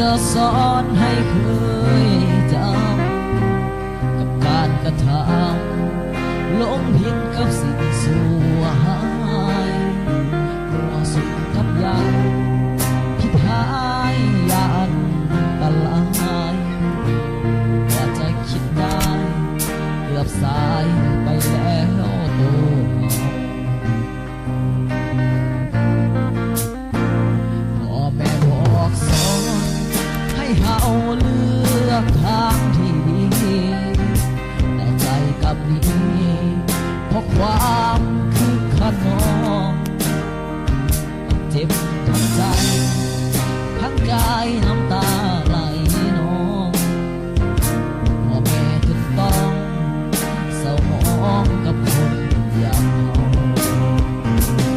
จะสอนให้เคยจำกับการกระทำหลงผิดกับสิ่งสั่วหายมัวสุขกับยังคิดหายยาอันตรายว่าจะคิดได้เกือบสายไปแล้วตัวพ่อแม่บอกสอนให้เฮาเลือกทางที่ดีแต่ใจกับนี้เพราะความคือขนองเจ็บทั้งใจทั้งกายน้ำตาไหลนองพ่อแม่ถึงต้องเศร้าหมองกับคนอย่างเรา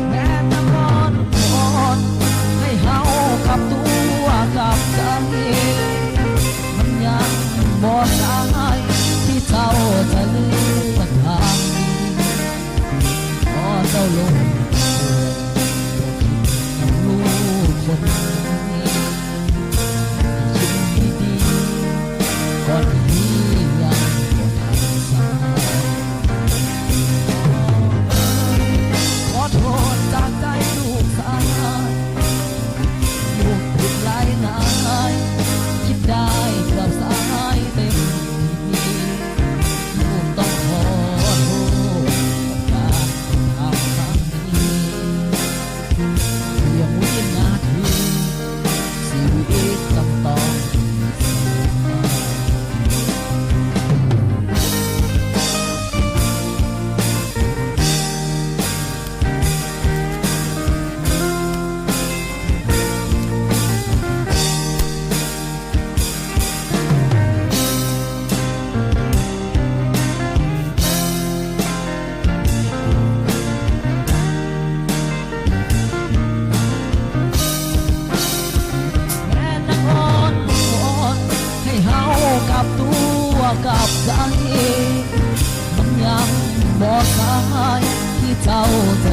แม่ตะกอนวอนให้เฮากับตัวกับใจมันยังบ่ได้ที่เจ้าจะเลือกทางพอเจ้าลงกับลูกคนนี้คิดดีๆก่อนที่ยังบ่ทันสายขอโทษจากใจลูกสายลูกผิดหลายนายคิดได้กับสายเต็มที่ลูกต้องขอโทษกับการทำครั้งนี้เพียงวินาทีชีวิตต้องกับตัวกับใจมันยังบ่สายที่เจ้าจะ